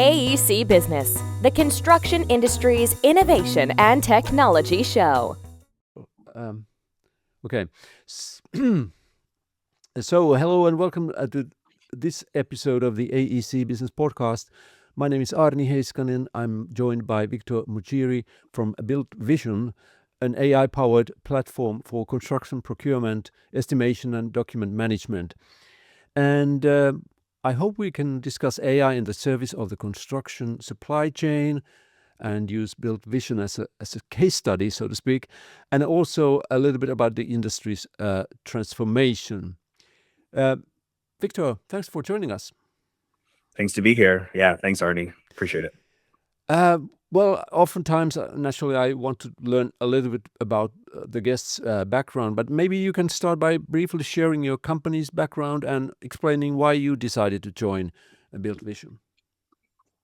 AEC Business, the construction industry's innovation and technology show. Okay. So, hello and welcome to this episode of the AEC Business Podcast. My name is Arni Heiskanen. I'm joined by Victor Mujiri from Built Vision, an AI-powered platform for construction procurement, estimation, and document management. And I hope we can discuss AI in the service of the construction supply chain and use Built Vision as a case study, so to speak, and also a little bit about the industry's transformation. Victor, thanks for joining us. Thanks to be here. Yeah, thanks, Arnie. Appreciate it. Well, oftentimes, naturally, I want to learn a little bit about the guest's background, but maybe you can start by briefly sharing your company's background and explaining why you decided to join Built Vision.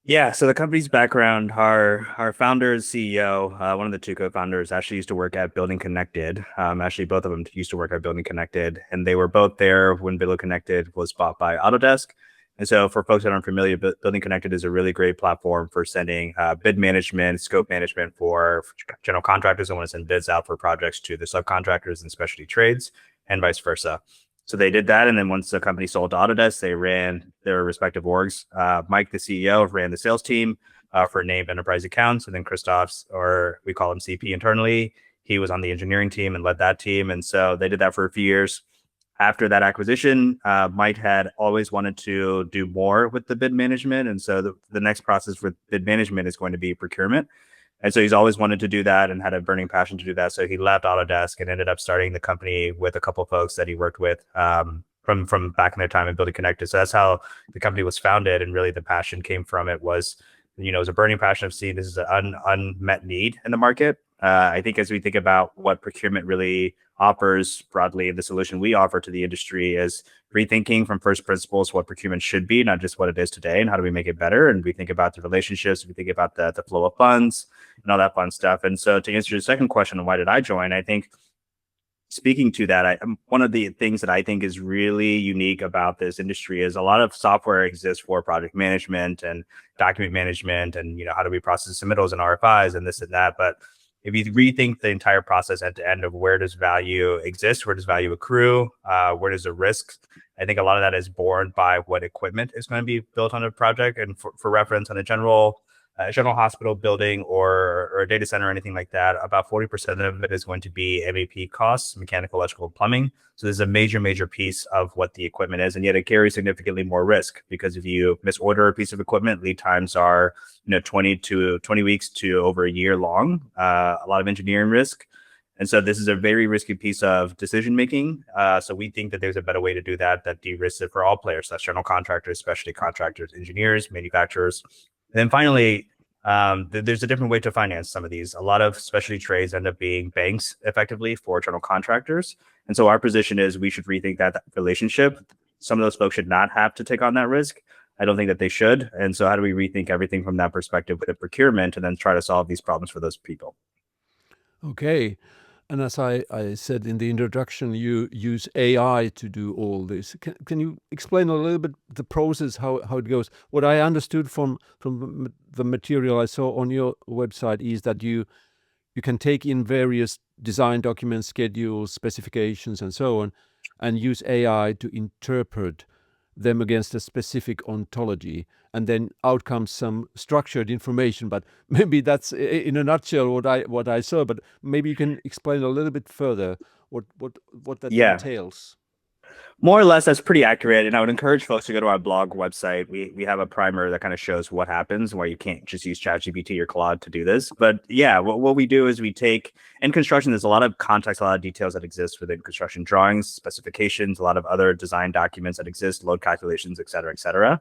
Yeah, so the company's background, our founder, CEO, one of the two co-founders actually used to work at Building Connected. Actually, both of them used to work at Building Connected, and they were both there when Building Connected was bought by Autodesk. And so for folks that aren't familiar, Building Connected is a really great platform for sending bid management, scope management for general contractors that want to send bids out for projects to the subcontractors and specialty trades and vice versa. So they did that. And then once the company sold to Autodesk, they ran their respective orgs. Mike, the CEO, ran the sales team for named enterprise accounts. And then Christoph's, or we call him CP internally, he was on the engineering team and led that team. And so they did that for a few years. After that acquisition, Mike had always wanted to do more with the bid management. And so the next process with bid management is going to be procurement. And so he's always wanted to do that and had a burning passion to do that. So he left Autodesk and ended up starting the company with a couple of folks that he worked with from back in their time in Building Connected. So that's how the company was founded. And really the passion came from it was, it was a burning passion of seeing this is an unmet need in the market. I think as we think about what procurement really offers broadly, the solution we offer to the industry is rethinking from first principles what procurement should be, not just what it is today, and how do we make it better. And we think about the relationships, we think about the flow of funds and all that fun stuff. And so to answer your second question, why did I join? I think speaking to that, one of the things that I think is really unique about this industry is a lot of software exists for project management and document management and, how do we process submittals and RFIs and this and that. But if you rethink the entire process end to end of where does value exist, where does value accrue, where does the risk, I think a lot of that is borne by what equipment is going to be built on a project. And for reference, on a general hospital building or a data center or anything like that, about 40% of it is going to be MEP costs, mechanical, electrical, plumbing. So there's a major piece of what the equipment is, and yet it carries significantly more risk because if you misorder a piece of equipment, lead times are 20 weeks to over a year long. A lot of engineering risk. And so this is a very risky piece of decision making. So we think that there's a better way to do that de-risks it for all players. That's general contractors, specialty contractors, engineers, manufacturers. And then finally, there's a different way to finance some of these. A lot of specialty trades end up being banks effectively for general contractors. And so our position is we should rethink that relationship. Some of those folks should not have to take on that risk. I don't think that they should. And so how do we rethink everything from that perspective with procurement and then try to solve these problems for those people? Okay. And as I said in the introduction, you use AI to do all this. Can you explain a little bit the process, how it goes? What I understood from the material I saw on your website is that you can take in various design documents, schedules, specifications, and so on, and use AI to interpret them against a specific ontology, and then out comes some structured information. But maybe that's in a nutshell what I saw. But maybe you can explain a little bit further what that entails. More or less, that's pretty accurate. And I would encourage folks to go to our blog website. We have a primer that kind of shows what happens, why you can't just use ChatGPT or Claude to do this. But yeah, what we do is we take, in construction, there's a lot of context, a lot of details that exist within construction drawings, specifications, a lot of other design documents that exist, load calculations, et cetera, et cetera.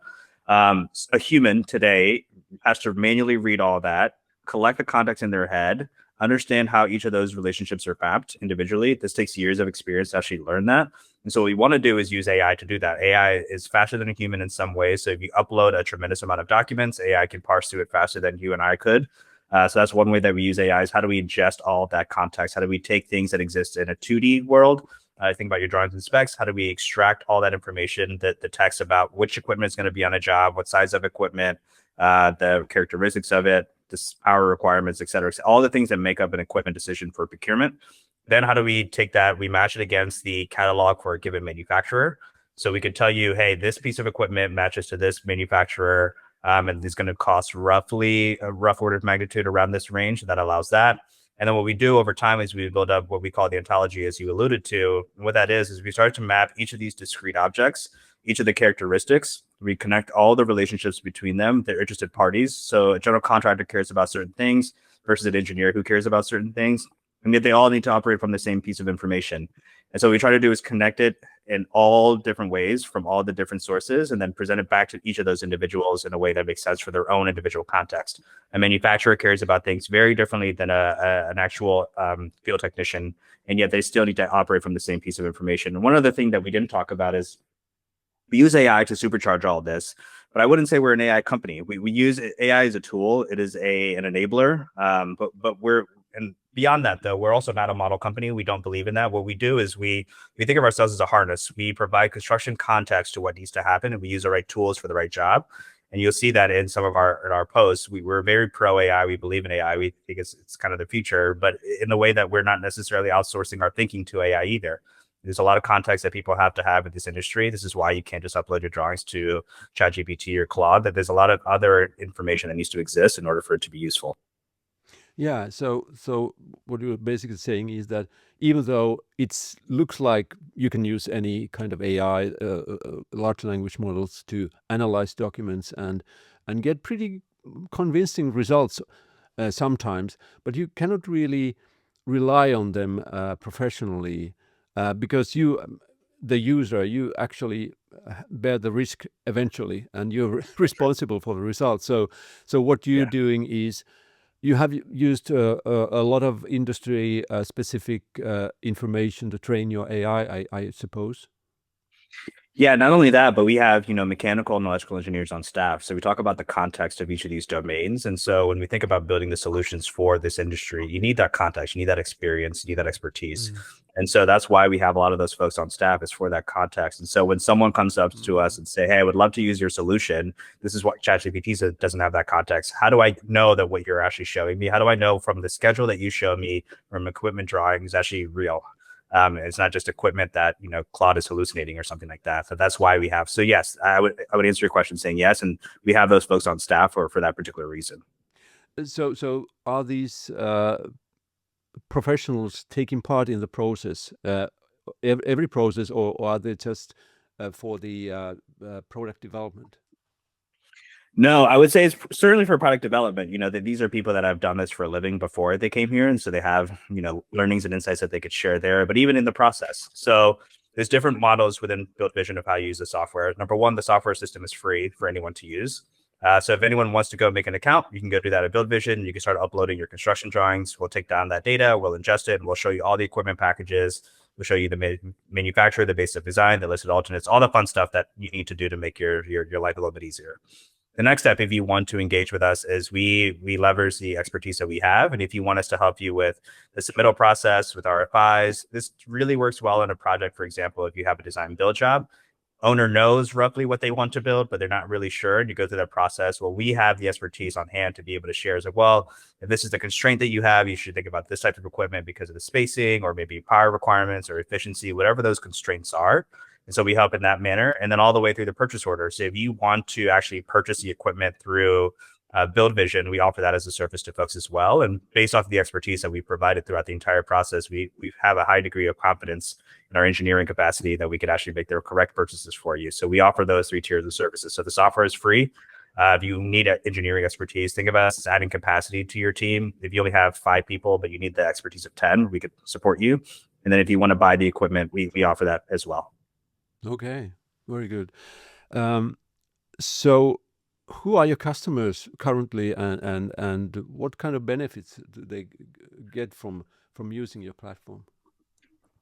A human today has to manually read all that, collect the context in their head, understand how each of those relationships are mapped individually. This takes years of experience to actually learn that. And so what we want to do is use AI to do that. AI is faster than a human in some ways. So if you upload a tremendous amount of documents, AI can parse through it faster than you and I could. So that's one way that we use AI is how do we ingest all of that context? How do we take things that exist in a 2D world? Think about your drawings and specs. How do we extract all that information, the text about which equipment is going to be on a job, what size of equipment, the characteristics of it, the power requirements, et cetera, all the things that make up an equipment decision for procurement. Then how do we take that? We match it against the catalog for a given manufacturer. So we could tell you, hey, this piece of equipment matches to this manufacturer, and it's going to cost roughly a rough order of magnitude around this range. That allows that. And then what we do over time is we build up what we call the ontology, as you alluded to. And what that is we start to map each of these discrete objects, each of the characteristics. We connect all the relationships between them, their interested parties. So a general contractor cares about certain things versus an engineer who cares about certain things. And yet they all need to operate from the same piece of information. And so what we try to do is connect it in all different ways from all the different sources, and then present it back to each of those individuals in a way that makes sense for their own individual context. A manufacturer cares about things very differently than an actual field technician, and yet they still need to operate from the same piece of information. And one other thing that we didn't talk about is we use AI to supercharge all of this, but I wouldn't say we're an AI company. We use AI as a tool. It is an enabler, but we're, and beyond that, though, we're also not a model company. We don't believe in that. What we do is we think of ourselves as a harness. We provide construction context to what needs to happen, and we use the right tools for the right job. And you'll see that in some of our posts. We're very pro AI. We believe in AI. We think it's kind of the future, but in the way that we're not necessarily outsourcing our thinking to AI either. There's a lot of context that people have to have in this industry. This is why you can't just upload your drawings to ChatGPT or Claude, that there's a lot of other information that needs to exist in order for it to be useful. Yeah, so what you're basically saying is that even though it looks like you can use any kind of AI, large language models to analyze documents and get pretty convincing results sometimes, but you cannot really rely on them professionally because you, the user, you actually bear the risk eventually, and you're responsible for the results. So what you're doing is you have used a lot of industry specific information to train your AI, I suppose. Yeah, not only that, but we have, mechanical and electrical engineers on staff. So we talk about the context of each of these domains. And so when we think about building the solutions for this industry, you need that context, you need that experience, you need that expertise. And so that's why we have a lot of those folks on staff, is for that context. And so when someone comes up to us and say, hey, I would love to use your solution, this is what ChatGPT doesn't have that context. How do I know that what you're actually showing me? How do I know from the schedule that you show me from equipment drawing is actually real? It's not just equipment that Claude is hallucinating or something like that. So that's why we have. So yes, I would answer your question saying yes, and we have those folks on staff for that particular reason. So are these professionals taking part in the process, every process, or are they just for the product development? No, I would say it's certainly for product development. That these are people that have done this for a living before they came here, and so they have learnings and insights that they could share there. But even in the process, so there's different models within Built Vision of how you use the software. Number one, the software system is free for anyone to use. So if anyone wants to go make an account, you can go do that at Build Vision. You can start uploading your construction drawings. We'll take down that data, we'll ingest it, and we'll show you all the equipment packages. We'll show you the manufacturer, the base of design, the listed alternates, all the fun stuff that you need to do to make your life a little bit easier. The next step, if you want to engage with us, is we leverage the expertise that we have. And if you want us to help you with the submittal process, with RFIs, this really works well in a project. For example, if you have a design build job, owner knows roughly what they want to build, but they're not really sure, and you go through that process. Well, we have the expertise on hand to be able to share as well. If this is the constraint that you have, you should think about this type of equipment because of the spacing or maybe power requirements or efficiency, whatever those constraints are. And so we help in that manner, and then all the way through the purchase order. So if you want to actually purchase the equipment through Build Vision, we offer that as a service to folks as well. And based off of the expertise that we provided throughout the entire process, we have a high degree of confidence in our engineering capacity that we could actually make the correct purchases for you. So we offer those 3 tiers of services. So the software is free. If you need engineering expertise, think of us as adding capacity to your team. If you only have 5 people, but you need the expertise of 10, we could support you. And then if you want to buy the equipment, we offer that as well. Okay, very good. So who are your customers currently, and what kind of benefits do they get from using your platform?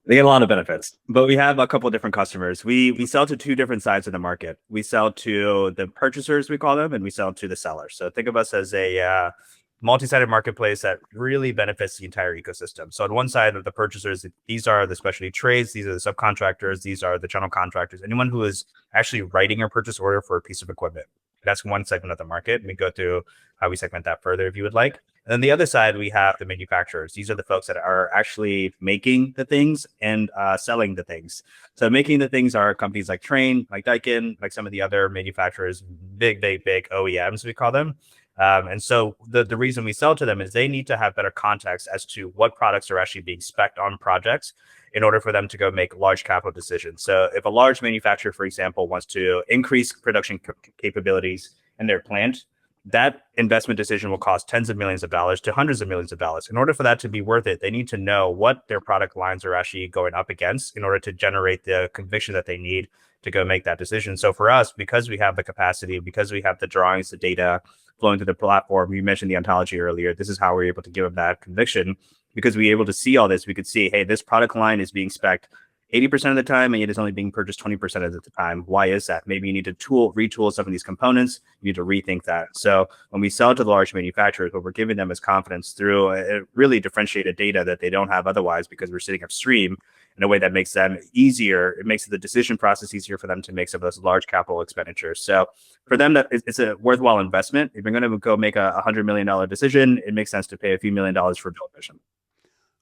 They get a lot of benefits, but we have a couple of different customers. We sell to 2 different sides of the market. We sell to the purchasers, we call them, and we sell to the sellers. So think of us as a multi-sided marketplace that really benefits the entire ecosystem. So on one side of the purchasers, these are the specialty trades, these are the subcontractors, these are the general contractors, anyone who is actually writing a purchase order for a piece of equipment. That's one segment of the market. We go through how we segment that further if you would like. And then the other side, we have the manufacturers. These are the folks that are actually making the things and selling the things. So making the things are companies like Trane, like Daikin, like some of the other manufacturers, big OEMs, we call them. And so the reason we sell to them is they need to have better context as to what products are actually being spec'd on projects in order for them to go make large capital decisions. So if a large manufacturer, for example, wants to increase production capabilities in their plant, that investment decision will cost tens of millions of dollars to hundreds of millions of dollars. In order for that to be worth it, they need to know what their product lines are actually going up against in order to generate the conviction that they need to go make that decision. So for us, because we have the capacity, because we have the drawings, the data flowing through the platform, you mentioned the ontology earlier, this is how we're able to give them that conviction. Because we were able to see all this, we could see, hey, this product line is being spec'd 80% of the time, and yet it's only being purchased 20% of the time. Why is that? Maybe you need to retool some of these components. You need to rethink that. So when we sell to the large manufacturers, what we're giving them is confidence through a really differentiated data that they don't have otherwise, because we're sitting upstream in a way that makes them easier. It makes the decision process easier for them to make some of those large capital expenditures. So for them, that it's a worthwhile investment. If you're going to go make a $100 million decision, it makes sense to pay a few $1 million for television.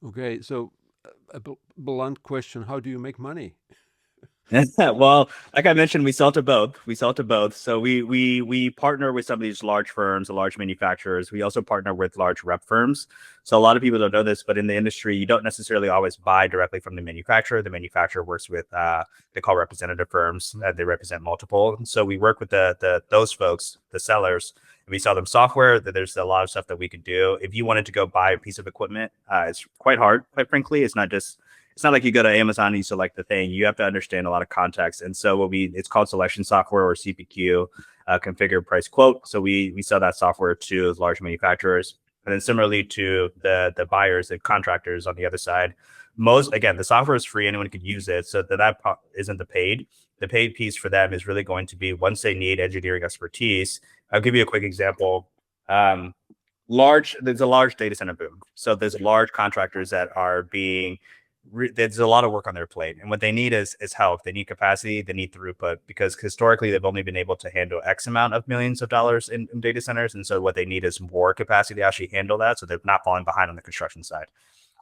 Okay, so a blunt question: how do you make money? Well, like I mentioned, we sell to both. So we partner with some of these large firms, the large manufacturers. We also partner with large rep firms. So a lot of people don't know this, but in the industry, you don't necessarily always buy directly from the manufacturer. The manufacturer works with they call representative firms. They represent multiple. So we work with those folks, the sellers. We sell them software. There's a lot of stuff that we could do. If you wanted to go buy a piece of equipment, it's quite hard, quite frankly. It's not like you go to Amazon and you select the thing. You have to understand a lot of context. And so it's called selection software, or CPQ, configure, price, quote. So we sell that software to large manufacturers. And then similarly to the buyers and contractors on the other side, again, the software is free. Anyone could use it. So that isn't the paid. The paid piece for them is really going to be once they need engineering expertise. I'll give you a quick example. There's a large data center boom. So there's large contractors that are there's a lot of work on their plate, and what they need is help. They need capacity, they need throughput, because historically they've only been able to handle X amount of millions of dollars in data centers. And so what they need is more capacity to actually handle that, so they're not falling behind on the construction side.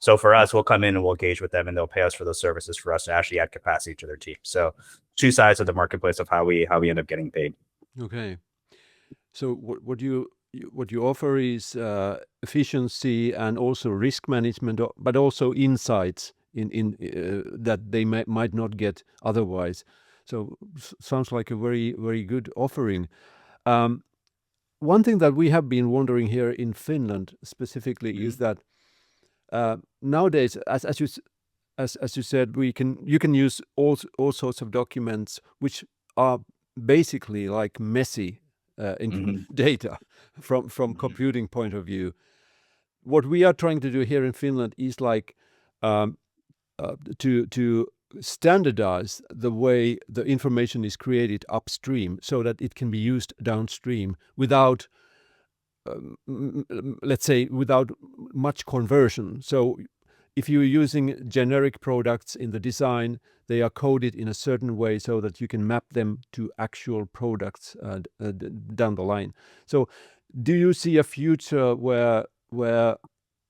So for us, we'll come in and we'll engage with them, and they'll pay us for those services for us to actually add capacity to their team. So two sides of the marketplace of how we end up getting paid. Okay, so what you offer is efficiency and also risk management, but also insights in that they might not get otherwise. So sounds like a very good offering. One thing that we have been wondering here in Finland specifically is that nowadays, as you said, you can use all sorts of documents which are basically like messy data from computing point of view. What we are trying to do here in Finland is like to standardize the way the information is created upstream, so that it can be used downstream without, let's say, without much conversion. So if you're using generic products in the design, they are coded in a certain way so that you can map them to actual products down the line. So do you see a future where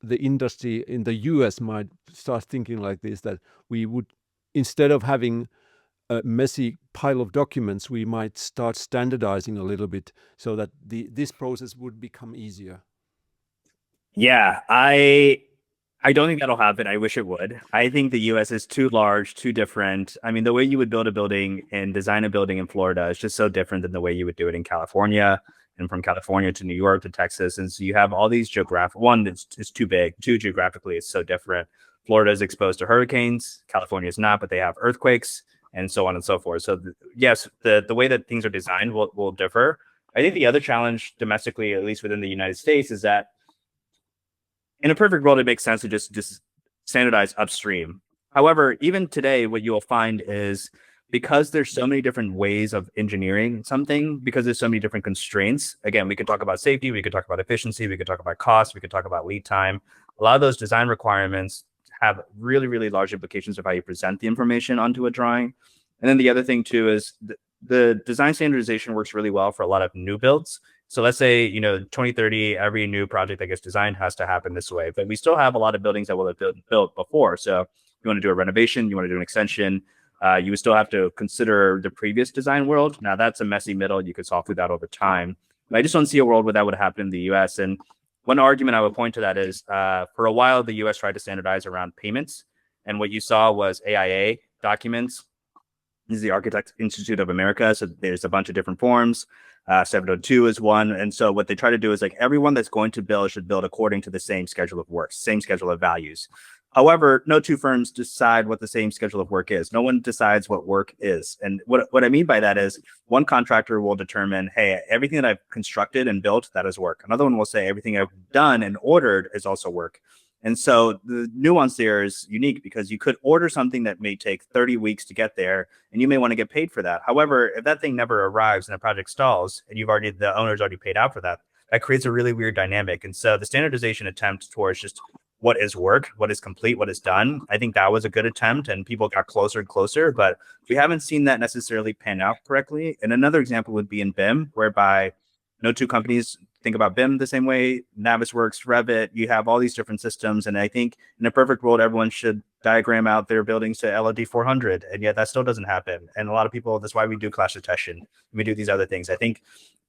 the industry in the US might start thinking like this, that we would, instead of having a messy pile of documents, we might start standardizing a little bit so that this process would become easier? Yeah, I don't think that'll happen. I wish it would. I think the US is too large, too different. I mean, the way you would build a building and design a building in Florida is just so different than the way you would do it in California, and from California to New York to Texas. And so you have all these it's too big. Two, geographically, it's so different. Florida is exposed to hurricanes. California is not, but they have earthquakes and so on and so forth. So yes, the way that things are designed will differ. I think the other challenge domestically, at least within the United States, is that in a perfect world, it makes sense to just standardize upstream. However, even today, what you'll find is, because there's so many different ways of engineering something, because there's so many different constraints. Again, we could talk about safety, we could talk about efficiency, we could talk about cost, we could talk about lead time. A lot of those design requirements have really, really large implications of how you present the information onto a drawing. And then the other thing too is the design standardization works really well for a lot of new builds. So let's say, 2030, every new project that gets designed has to happen this way. But we still have a lot of buildings that will have been built before. So you want to do a renovation, you want to do an extension, you would still have to consider the previous design world. Now that's a messy middle. You could solve through that over time. But I just don't see a world where that would happen in the US. And one argument I would point to that is for a while, the US tried to standardize around payments. And what you saw was AIA documents. This is the Architects Institute of America. So there's a bunch of different forms. 702 is one. And so what they try to do is like everyone that's going to build should build according to the same schedule of work, same schedule of values. However, no two firms decide what the same schedule of work is. No one decides what work is. And what I mean by that is one contractor will determine, hey, everything that I've constructed and built, that is work. Another one will say everything I've done and ordered is also work. And so the nuance there is unique because you could order something that may take 30 weeks to get there, and you may want to get paid for that. However, if that thing never arrives and a project stalls and the owner's already paid out for that, that creates a really weird dynamic. And so the standardization attempt towards just what is work, what is complete, what is done, I think that was a good attempt and people got closer and closer, but we haven't seen that necessarily pan out correctly. And another example would be in BIM, whereby no two companies think about BIM the same way. Navisworks, Revit, you have all these different systems. And I think in a perfect world, everyone should diagram out their buildings to LOD 400. And yet that still doesn't happen. And a lot of people, that's why we do clash detection. We do these other things. I think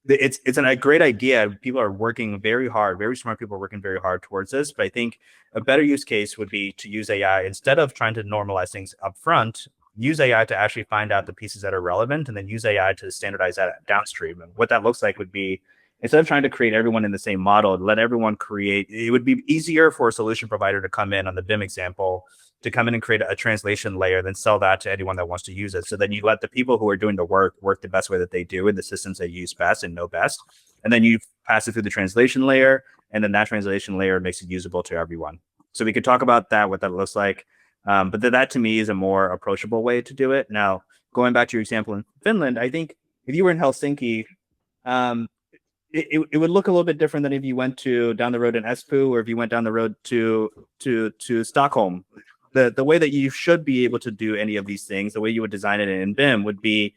it's a great idea. People are working very hard. Very smart people are working very hard towards this. But I think a better use case would be to use AI instead of trying to normalize things up front. Use AI to actually find out the pieces that are relevant and then use AI to standardize that downstream. And what that looks like would be instead of trying to create everyone in the same model, let everyone create. It would be easier for a solution provider to come in on the BIM example, to come in and create a translation layer, then sell that to anyone that wants to use it. So then you let the people who are doing the work the best way that they do in the systems they use best and know best. And then you pass it through the translation layer, and then that translation layer makes it usable to everyone. So we could talk about that, what that looks like. But that to me is a more approachable way to do it. Now, going back to your example in Finland, I think if you were in Helsinki, it would look a little bit different than if you went down the road in Espoo or if you went down the road to Stockholm. The way that you should be able to do any of these things, the way you would design it in BIM would be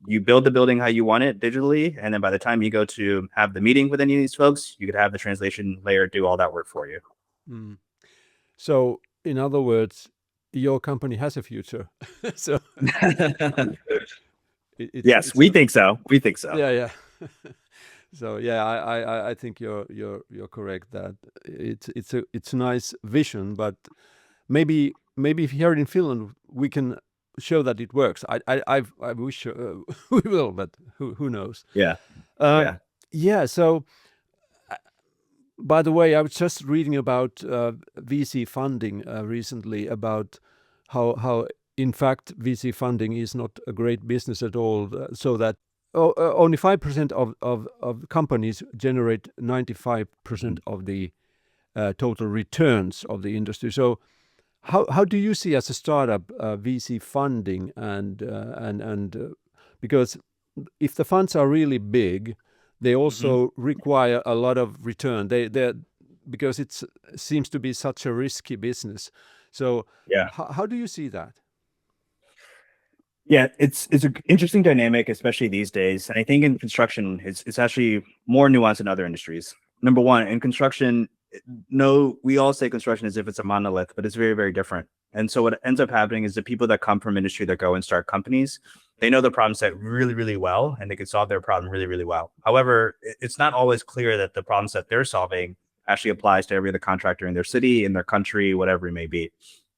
you build the building how you want it digitally. And then by the time you go to have the meeting with any of these folks, you could have the translation layer do all that work for you. Mm. So in other words, your company has a future. So yes, we think so. We think so. Yeah. So yeah, I think you're correct that it's a nice vision, but maybe here in Finland we can show that it works. I wish we will, but who knows? Yeah. Yeah. So by the way, I was just reading about VC funding recently, about how in fact VC funding is not a great business at all. So that only 5% of companies generate 95% of the total returns of the industry. So how do you see as a startup VC funding and because if the funds are really big, they also require a lot of return. They because it seems to be such a risky business. So yeah, how do you see that? Yeah, it's an interesting dynamic, especially these days. And I think in construction, it's actually more nuanced in other industries. Number one, in construction, we all say construction as if it's a monolith, but it's very, very different. And so what ends up happening is the people that come from industry that go and start companies, they know the problem set really, really well, and they can solve their problem really, really well. However, it's not always clear that the problem set they're solving actually applies to every other contractor in their city, in their country, whatever it may be.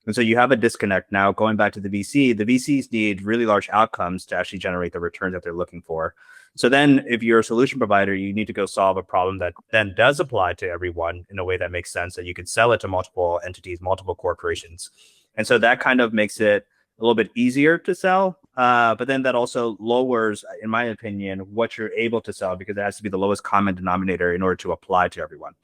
And so you have a disconnect. Now, going back to the VCs need really large outcomes to actually generate the returns that they're looking for. So then if you're a solution provider, you need to go solve a problem that then does apply to everyone in a way that makes sense, that you could sell it to multiple entities, multiple corporations. And so that kind of makes it a little bit easier to sell. But then that also lowers, in my opinion, what you're able to sell, because it has to be the lowest common denominator in order to apply to everyone.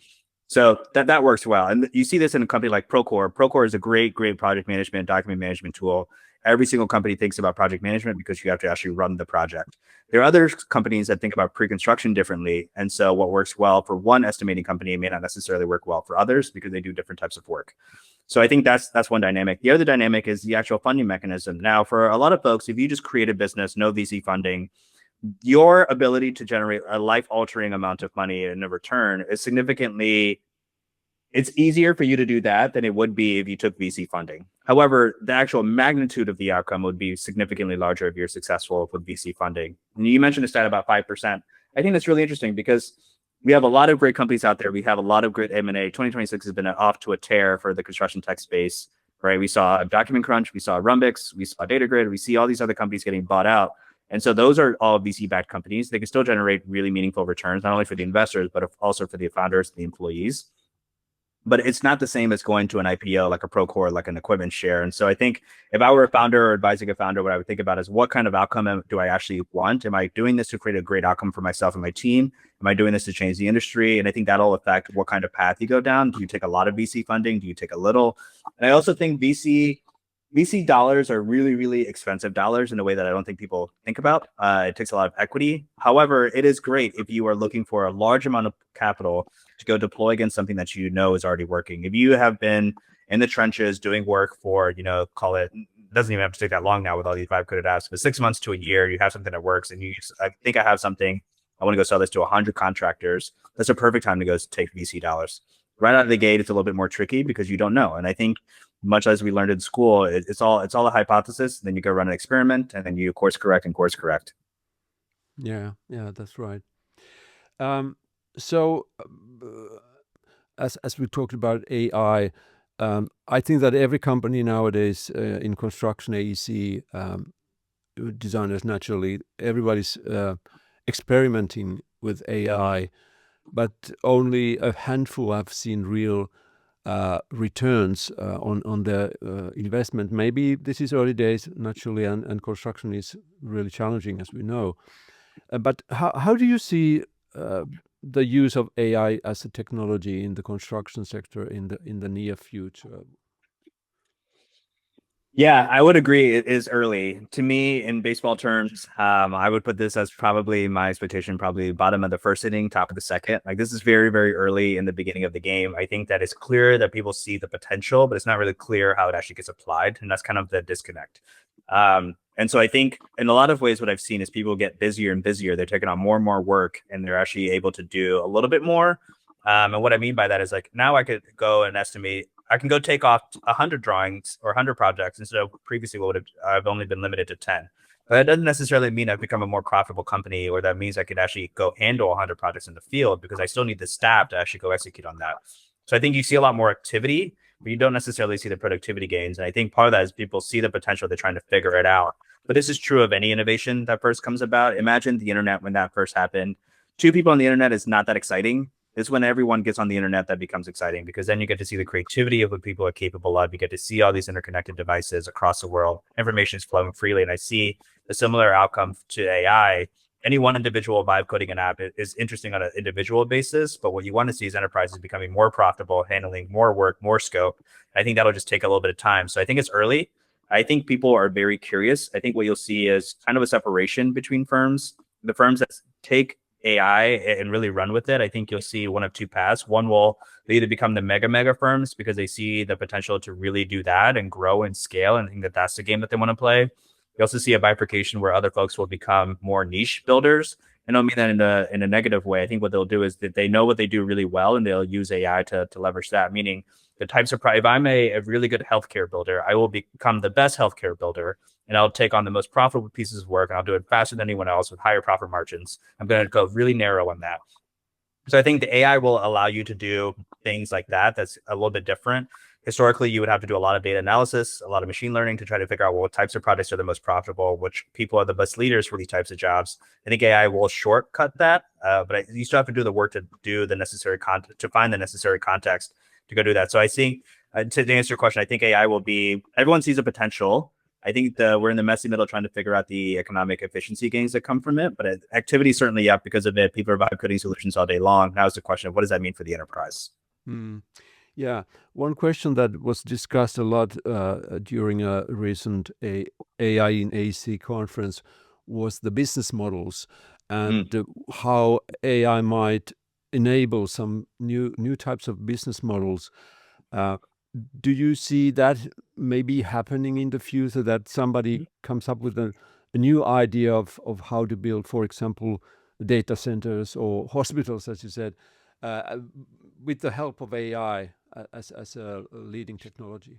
So that works well. And you see this in a company like Procore. Procore is a great project management, document management tool. Every single company thinks about project management because you have to actually run the project. There are other companies that think about pre-construction differently. And so what works well for one estimating company may not necessarily work well for others because they do different types of work. So I think that's one dynamic. The other dynamic is the actual funding mechanism. Now, for a lot of folks, if you just create a business, no VC funding, your ability to generate a life-altering amount of money in a return is significantly, it's easier for you to do that than it would be if you took VC funding. However, the actual magnitude of the outcome would be significantly larger if you're successful with VC funding. And you mentioned a stat about 5%. I think that's really interesting because we have a lot of great companies out there. We have a lot of great M&A. 2026 has been off to a tear for the construction tech space, right? We saw Document Crunch, we saw Rumbix, we saw DataGrid, we see all these other companies getting bought out. And so those are all VC-backed companies. They can still generate really meaningful returns, not only for the investors, but also for the founders, the employees. But it's not the same as going to an IPO, like a Procore, like an equipment share. And so I think if I were a founder or advising a founder, what I would think about is what kind of outcome do I actually want? Am I doing this to create a great outcome for myself and my team? Am I doing this to change the industry? And I think that'll affect what kind of path you go down. Do you take a lot of VC funding? Do you take a little? And I also think VC dollars are really, really expensive dollars in a way that I don't think people think about. It takes a lot of equity. However, it is great if you are looking for a large amount of capital to go deploy against something that you know is already working. If you have been in the trenches doing work for, call it, doesn't even have to take that long now with all these vibe coded apps, but 6 months to a year, you have something that works and I think I have something, I want to go sell this to 100 contractors. That's a perfect time to go take VC dollars. Right out of the gate, it's a little bit more tricky because you don't know. And I think much as we learned in school, it's all a hypothesis. Then you go run an experiment, and then you course correct. Yeah, that's right. So, as we talked about AI, I think that every company nowadays in construction, AEC, designers, naturally, everybody's experimenting with AI, but only a handful have seen real returns on their investment. Maybe this is early days, naturally, and construction is really challenging, as we know. But how do you see the use of AI as a technology in the construction sector in the near future? Yeah, I would agree. It is early. To me, in baseball terms, I would put this as probably my expectation, probably bottom of the first inning, top of the second. Like this is very, very early in the beginning of the game. I think that it's clear that people see the potential, but it's not really clear how it actually gets applied. And that's kind of the disconnect. And so I think in a lot of ways, what I've seen is people get busier and busier. They're taking on more and more work, and they're actually able to do a little bit more. And what I mean by that is like now I could go and estimate, I can go take off 100 drawings or 100 projects instead of previously what I've only been limited to 10. But that doesn't necessarily mean I've become a more profitable company, or that means I could actually go handle 100 projects in the field, because I still need the staff to actually go execute on that. So I think you see a lot more activity, but you don't necessarily see the productivity gains. And I think part of that is people see the potential, they're trying to figure it out. But this is true of any innovation that first comes about. Imagine the internet when that first happened. Two people on the internet is not that exciting. It's when everyone gets on the internet that becomes exciting, because then you get to see the creativity of what people are capable of. You get to see all these interconnected devices across the world. Information is flowing freely. And I see a similar outcome to AI. Any one individual vibe coding an app is interesting on an individual basis, but what you want to see is enterprises becoming more profitable, handling more work, more scope. I think that'll just take a little bit of time. So I think it's early. I think people are very curious. I think what you'll see is kind of a separation between firms. The firms that take AI and really run with it, I think you'll see one of two paths. One will either become the mega firms because they see the potential to really do that and grow and scale, and think that that's the game that they want to play. You also see a bifurcation where other folks will become more niche builders. And I don't mean that in a negative way. I think what they'll do is that they know what they do really well, and they'll use AI to leverage that. Meaning the types of if I'm a really good healthcare builder, I will become the best healthcare builder, and I'll take on the most profitable pieces of work, and I'll do it faster than anyone else with higher profit margins. I'm going to go really narrow on that. So I think the AI will allow you to do things like that. That's a little bit different. Historically, you would have to do a lot of data analysis, a lot of machine learning to try to figure out what types of products are the most profitable, which people are the best leaders for these types of jobs. I think AI will shortcut that, but you still have to do the work to do the necessary content, to find the necessary context to go do that. So I think, to answer your question, I think AI will be, everyone sees a potential. I think we're in the messy middle trying to figure out the economic efficiency gains that come from it. But activity certainly up because of it. People are vibe coding solutions all day long. Now it's the question of what does that mean for the enterprise? Yeah, one question that was discussed a lot during a recent AI in AC conference was the business models, and how AI might enable some new types of business models. Do you see that maybe happening in the future, that somebody comes up with a a new idea of how to build, for example, data centers or hospitals, as you said, with the help of AI as a leading technology?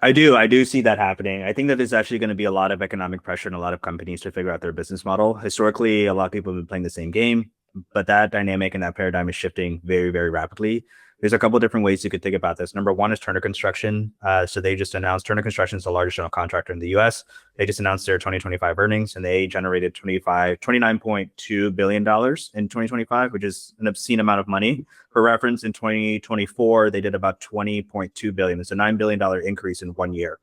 I do see that happening. I think that there's actually going to be a lot of economic pressure in a lot of companies to figure out their business model. Historically, a lot of people have been playing the same game, but that dynamic and that paradigm is shifting very, very rapidly. There's a couple of different ways you could think about this. Number one is Turner Construction. So they just announced Turner Construction is the largest general contractor in the US. They just announced their 2025 earnings and they generated $29.2 billion in 2025, which is an obscene amount of money. For reference, in 2024, they did about 20.2 billion. It's a $9 billion increase in 1 year.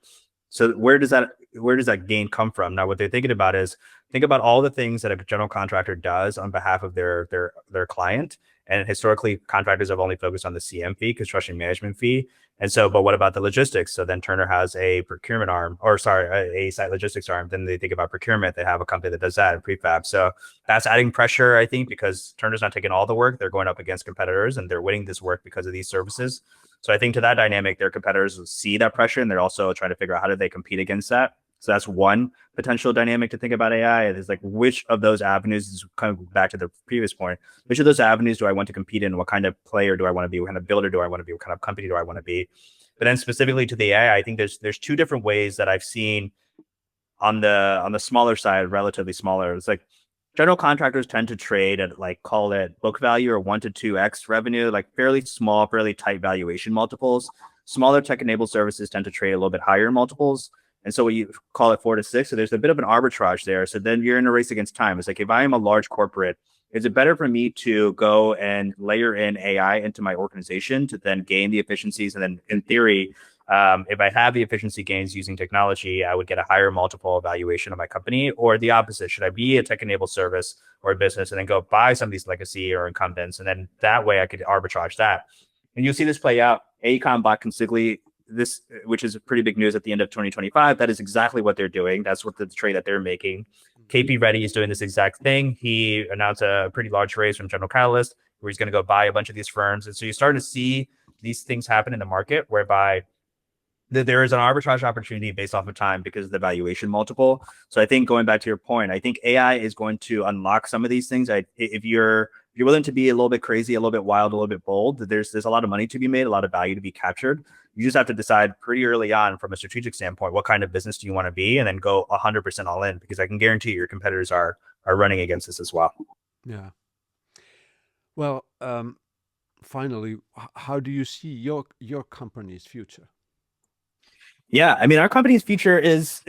So where does that gain come from? Now, what they're thinking about is think about all the things that a general contractor does on behalf of their client. And historically, contractors have only focused on the CM fee, construction management fee. And so, but what about the logistics? So then Turner has a procurement arm, or sorry, a site logistics arm. Then they think about procurement. They have a company that does that in prefab. So that's adding pressure, I think, because Turner's not taking all the work. They're going up against competitors and they're winning this work because of these services. So I think to that dynamic, their competitors see that pressure and they're also trying to figure out how do they compete against that. So that's one potential dynamic to think about AI. Is like, which of those avenues, is kind of back to the previous point, which of those avenues do I want to compete in? What kind of player do I want to be? What kind of builder do I want to be? What kind of company do I want to be? But then specifically to the AI, I think there's two different ways that I've seen on the smaller side, relatively smaller. It's like general contractors tend to trade at, like, call it book value or 1 to 2x revenue, like fairly small, fairly tight valuation multiples. Smaller tech-enabled services tend to trade a little bit higher multiples. And so you call it 4 to 6. So there's a bit of an arbitrage there. So then you're in a race against time. It's like, if I am a large corporate, is it better for me to go and layer in AI into my organization to then gain the efficiencies? And then in theory, if I have the efficiency gains using technology, I would get a higher multiple valuation of my company, or the opposite. Should I be a tech-enabled service or a business and then go buy some of these legacy or incumbents? And then that way I could arbitrage that. And you'll see this play out. AECOM bought Consigli, this, which is pretty big news at the end of 2025. That is exactly what they're doing. That's what the trade that they're making. KP Reddy is doing this exact thing. He announced a pretty large raise from General Catalyst, where he's going to go buy a bunch of these firms. And so you're starting to see these things happen in the market, whereby there is an arbitrage opportunity based off of time because of the valuation multiple. So I think, going back to your point, I think AI is going to unlock some of these things. If you're willing to be a little bit crazy, a little bit wild, a little bit bold, there's a lot of money to be made, a lot of value to be captured. You just have to decide pretty early on, from a strategic standpoint, what kind of business do you want to be, and then go 100% all in, because I can guarantee your competitors are running against this as well. Yeah. Well, finally, how do you see your company's future? Yeah, I mean, our company's future is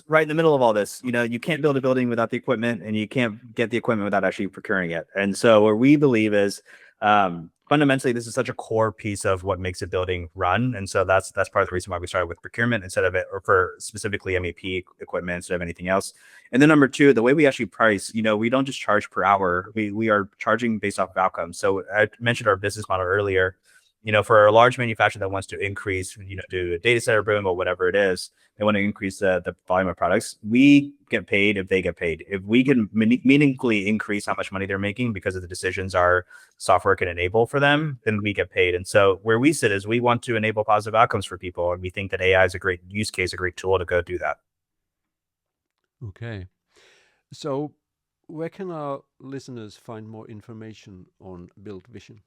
right in the middle of all this. You know, you can't build a building without the equipment, and you can't get the equipment without actually procuring it. And so what we believe is, fundamentally, this is such a core piece of what makes a building run. And so that's part of the reason why we started with procurement instead of it, or for specifically MEP equipment instead of anything else. And then number two, the way we actually price, you know, we don't just charge per hour. We are charging based off of outcomes. So I mentioned our business model earlier. You know, for a large manufacturer that wants to increase, you know, do a data center boom or whatever it is, they want to increase the volume of products. We get paid if they get paid. If we can meaningfully increase how much money they're making because of the decisions our software can enable for them, then we get paid. And so where we sit is we want to enable positive outcomes for people. And we think that AI is a great use case, a great tool to go do that. Okay. So where can our listeners find more information on Build Vision?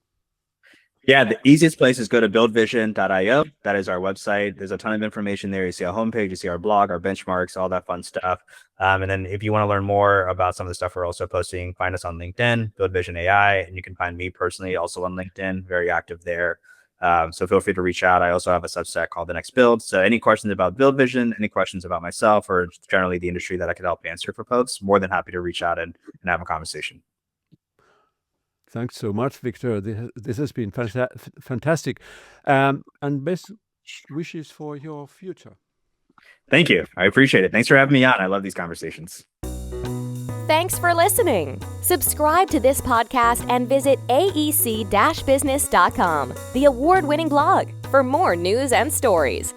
Yeah, the easiest place is go to buildvision.io. That is our website. There's a ton of information there. You see our homepage, you see our blog, our benchmarks, all that fun stuff. And then if you want to learn more about some of the stuff we're also posting, find us on LinkedIn, Build Vision AI. And you can find me personally also on LinkedIn, very active there. So feel free to reach out. I also have a Substack called The Next Build. So any questions about Build Vision, any questions about myself, or generally the industry that I could help answer for folks, more than happy to reach out and have a conversation. Thanks so much, Victor. This has been fantastic. And best wishes for your future. Thank you. I appreciate it. Thanks for having me on. I love these conversations. Thanks for listening. Subscribe to this podcast and visit aec-business.com, the award-winning blog, for more news and stories.